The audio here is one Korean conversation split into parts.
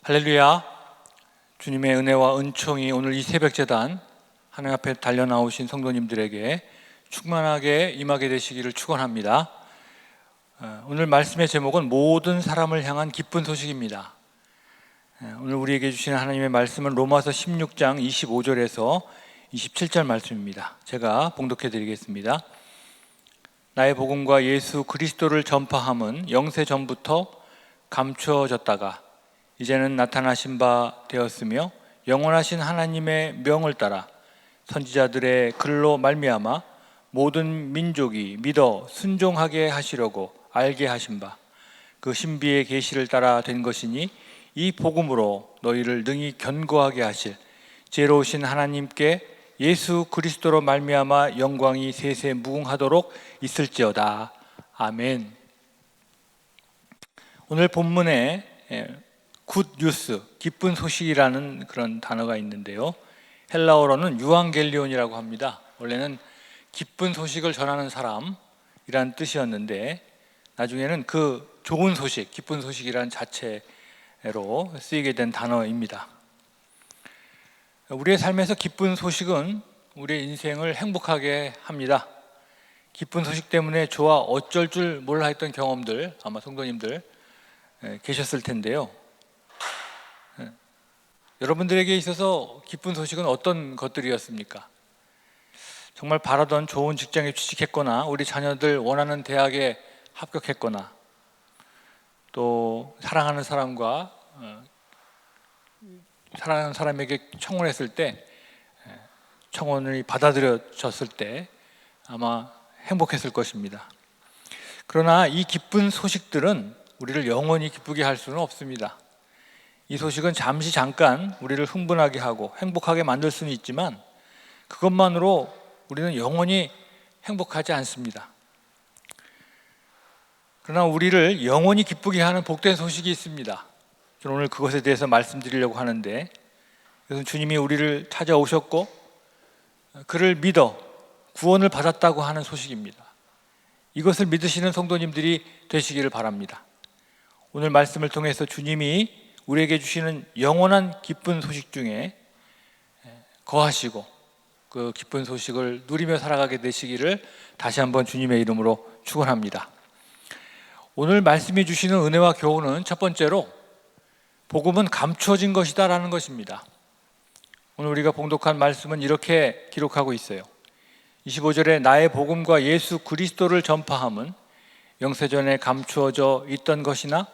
할렐루야. 주님의 은혜와 은총이 오늘 이 새벽제단 하나님 앞에 달려 나오신 성도님들에게 충만하게 임하게 되시기를 축원합니다. 오늘 말씀의 제목은 모든 사람을 향한 기쁜 소식입니다. 오늘 우리에게 주시는 하나님의 말씀은 로마서 16장 25절에서 27절 말씀입니다. 제가 봉독해 드리겠습니다. 나의 복음과 예수 그리스도를 전파함은 영세 전부터 감추어졌다가 이제는 나타나신 바 되었으며 영원하신 하나님의 명을 따라 선지자들의 글로 말미암아 모든 민족이 믿어 순종하게 하시려고 알게 하신 바 그 신비의 계시를 따라 된 것이니 이 복음으로 너희를 능히 견고하게 하실 지혜로우신 하나님께 예수 그리스도로 말미암아 영광이 세세 무궁하도록 있을지어다. 아멘. 오늘 본문에 굿 뉴스, 기쁜 소식이라는 그런 단어가 있는데요, 헬라어로는 유앙겔리온이라고 합니다. 원래는 기쁜 소식을 전하는 사람이라는 뜻이었는데 나중에는 그 좋은 소식, 기쁜 소식이라는 자체로 쓰이게 된 단어입니다. 우리의 삶에서 기쁜 소식은 우리의 인생을 행복하게 합니다. 기쁜 소식 때문에 좋아 어쩔 줄 몰라 했던 경험들 아마 성도님들 계셨을 텐데요. 여러분들에게 있어서 기쁜 소식은 어떤 것들이었습니까? 정말 바라던 좋은 직장에 취직했거나 우리 자녀들 원하는 대학에 합격했거나 또 사랑하는 사람과 사랑하는 사람에게 청혼했을 때 청혼이 받아들여졌을 때 아마 행복했을 것입니다. 그러나 이 기쁜 소식들은 우리를 영원히 기쁘게 할 수는 없습니다. 이 소식은 잠깐 우리를 흥분하게 하고 행복하게 만들 수는 있지만 그것만으로 우리는 영원히 행복하지 않습니다. 그러나 우리를 영원히 기쁘게 하는 복된 소식이 있습니다. 저는 오늘 그것에 대해서 말씀드리려고 하는데, 그것은 주님이 우리를 찾아오셨고 그를 믿어 구원을 받았다고 하는 소식입니다. 이것을 믿으시는 성도님들이 되시기를 바랍니다. 오늘 말씀을 통해서 주님이 우리에게 주시는 영원한 기쁜 소식 중에 거하시고 그 기쁜 소식을 누리며 살아가게 되시기를 다시 한번 주님의 이름으로 축원합니다. 오늘 말씀이 주시는 은혜와 교훈은 첫 번째로 복음은 감추어진 것이다 라는 것입니다. 오늘 우리가 봉독한 말씀은 이렇게 기록하고 있어요. 25절에 나의 복음과 예수 그리스도를 전파함은 영세전에 감추어져 있던 것이나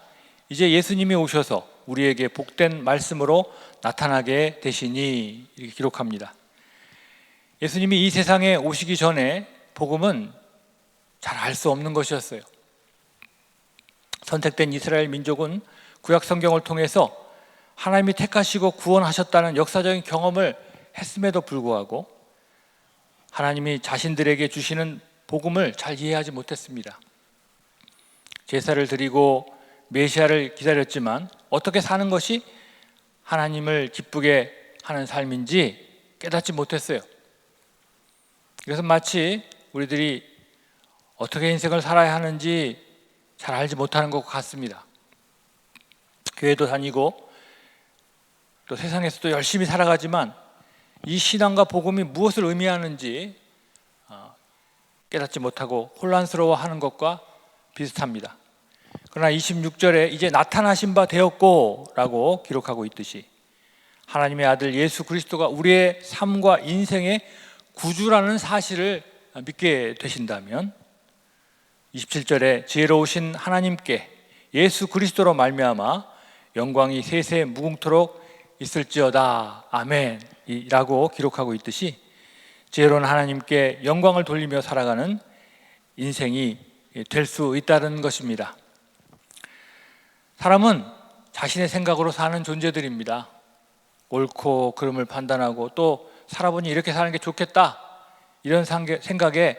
이제 예수님이 오셔서 우리에게 복된 말씀으로 나타나게 되시니, 이렇게 기록합니다. 예수님이 이 세상에 오시기 전에 복음은 잘 알 수 없는 것이었어요. 선택된 이스라엘 민족은 구약 성경을 통해서 하나님이 택하시고 구원하셨다는 역사적인 경험을 했음에도 불구하고 하나님이 자신들에게 주시는 복음을 잘 이해하지 못했습니다. 제사를 드리고 메시아를 기다렸지만 어떻게 사는 것이 하나님을 기쁘게 하는 삶인지 깨닫지 못했어요. 그래서 마치 우리들이 어떻게 인생을 살아야 하는지 잘 알지 못하는 것 같습니다. 교회도 다니고 또 세상에서도 열심히 살아가지만 이 신앙과 복음이 무엇을 의미하는지 깨닫지 못하고 혼란스러워하는 것과 비슷합니다. 그러나 26절에 이제 나타나신 바 되었고 라고 기록하고 있듯이 하나님의 아들 예수 그리스도가 우리의 삶과 인생의 구주라는 사실을 믿게 되신다면 27절에 지혜로우신 하나님께 예수 그리스도로 말미암아 영광이 세세 무궁토록 있을지어다. 아멘 이라고 기록하고 있듯이 지혜로운 하나님께 영광을 돌리며 살아가는 인생이 될 수 있다는 것입니다. 사람은 자신의 생각으로 사는 존재들입니다. 옳고 그름을 판단하고 또 살아보니 이렇게 사는 게 좋겠다 이런 생각에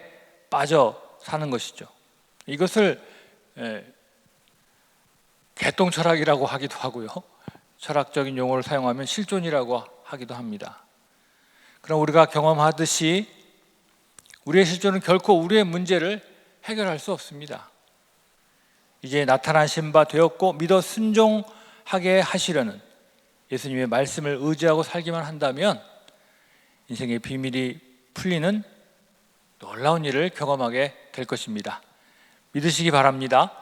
빠져 사는 것이죠. 이것을 개똥철학이라고 하기도 하고요, 철학적인 용어를 사용하면 실존이라고 하기도 합니다. 그럼 우리가 경험하듯이 우리의 실존은 결코 우리의 문제를 해결할 수 없습니다. 이제 나타나신 바 되었고 믿어 순종하게 하시려는 예수님의 말씀을 의지하고 살기만 한다면 인생의 비밀이 풀리는 놀라운 일을 경험하게 될 것입니다. 믿으시기 바랍니다.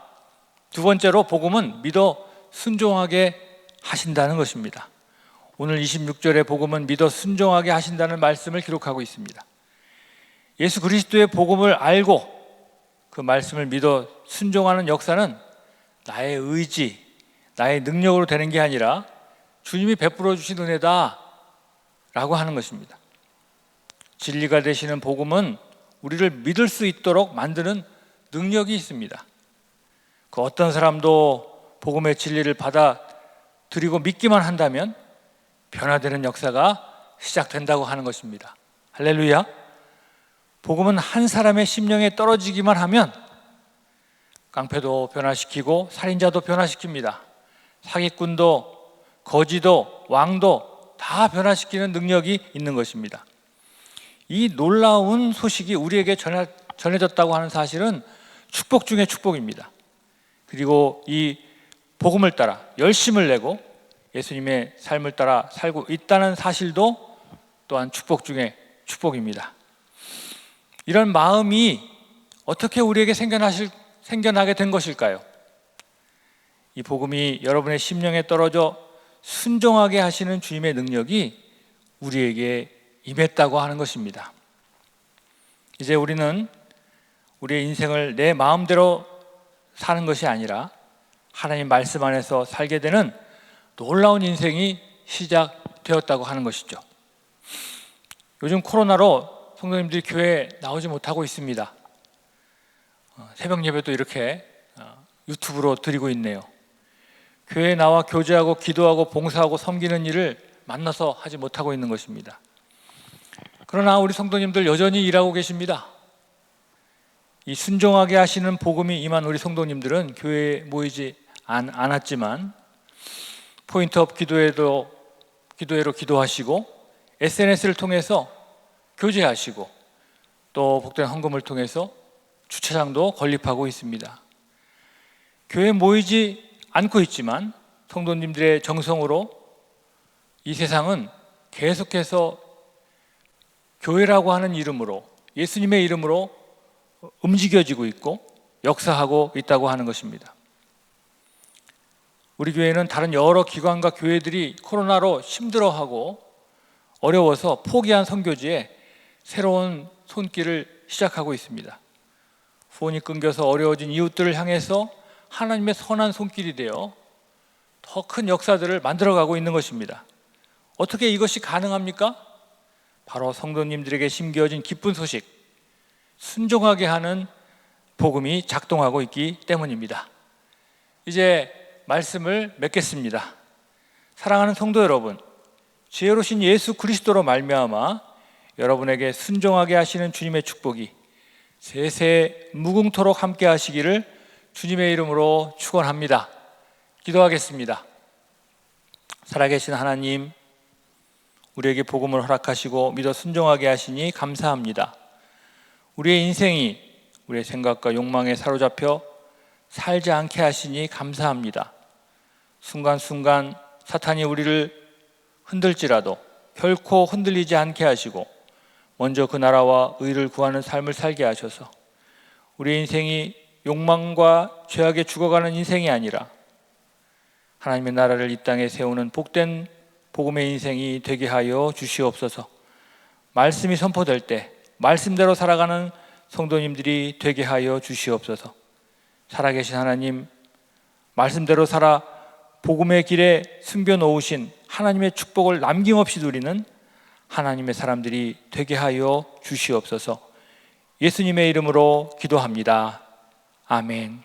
두 번째로 복음은 믿어 순종하게 하신다는 것입니다. 오늘 26절의 복음은 믿어 순종하게 하신다는 말씀을 기록하고 있습니다. 예수 그리스도의 복음을 알고 그 말씀을 믿어 순종하는 역사는 나의 의지, 나의 능력으로 되는 게 아니라 주님이 베풀어 주신 은혜다 라고 하는 것입니다. 진리가 되시는 복음은 우리를 믿을 수 있도록 만드는 능력이 있습니다. 그 어떤 사람도 복음의 진리를 받아들이고 믿기만 한다면 변화되는 역사가 시작된다고 하는 것입니다. 할렐루야. 복음은 한 사람의 심령에 떨어지기만 하면 깡패도 변화시키고 살인자도 변화시킵니다. 사기꾼도 거지도 왕도 다 변화시키는 능력이 있는 것입니다. 이 놀라운 소식이 우리에게 전해졌다고 하는 사실은 축복 중의 축복입니다. 그리고 이 복음을 따라 열심을 내고 예수님의 삶을 따라 살고 있다는 사실도 또한 축복 중의 축복입니다. 이런 마음이 어떻게 우리에게 생겨나게 된 것일까요? 이 복음이 여러분의 심령에 떨어져 순종하게 하시는 주님의 능력이 우리에게 임했다고 하는 것입니다. 이제 우리는 우리의 인생을 내 마음대로 사는 것이 아니라 하나님 말씀 안에서 살게 되는 놀라운 인생이 시작되었다고 하는 것이죠. 요즘 코로나로 성도님들이 교회에 나오지 못하고 있습니다. 새벽 예배도 이렇게 유튜브로 드리고 있네요. 교회에 나와 교제하고 기도하고 봉사하고 섬기는 일을 만나서 하지 못하고 있는 것입니다. 그러나 우리 성도님들 여전히 일하고 계십니다. 이 순종하게 하시는 복음이 임한 우리 성도님들은 교회에 모이지 않았지만 포인트업 기도회로 기도하시고 SNS를 통해서 교제하시고 또 복된 헌금을 통해서 주차장도 건립하고 있습니다. 교회에 모이지 않고 있지만 성도님들의 정성으로 이 세상은 계속해서 교회라고 하는 이름으로 예수님의 이름으로 움직여지고 있고 역사하고 있다고 하는 것입니다. 우리 교회는 다른 여러 기관과 교회들이 코로나로 힘들어하고 어려워서 포기한 선교지에 새로운 손길을 시작하고 있습니다. 후원이 끊겨서 어려워진 이웃들을 향해서 하나님의 선한 손길이 되어 더 큰 역사들을 만들어가고 있는 것입니다. 어떻게 이것이 가능합니까? 바로 성도님들에게 심겨진 기쁜 소식, 순종하게 하는 복음이 작동하고 있기 때문입니다. 이제 말씀을 맺겠습니다. 사랑하는 성도 여러분, 지혜로우신 예수 그리스도로 말미암아 여러분에게 순종하게 하시는 주님의 축복이 세세 무궁토록 함께 하시기를 주님의 이름으로 축원합니다. 기도하겠습니다. 살아계신 하나님, 우리에게 복음을 허락하시고 믿어 순종하게 하시니 감사합니다. 우리의 인생이 우리의 생각과 욕망에 사로잡혀 살지 않게 하시니 감사합니다. 순간순간 사탄이 우리를 흔들지라도 결코 흔들리지 않게 하시고 먼저 그 나라와 의를 구하는 삶을 살게 하셔서 우리의 인생이 욕망과 죄악에 죽어가는 인생이 아니라 하나님의 나라를 이 땅에 세우는 복된 복음의 인생이 되게 하여 주시옵소서. 말씀이 선포될 때 말씀대로 살아가는 성도님들이 되게 하여 주시옵소서. 살아계신 하나님, 말씀대로 살아 복음의 길에 숨겨놓으신 하나님의 축복을 남김없이 누리는 하나님의 사람들이 되게 하여 주시옵소서. 예수님의 이름으로 기도합니다. 아멘.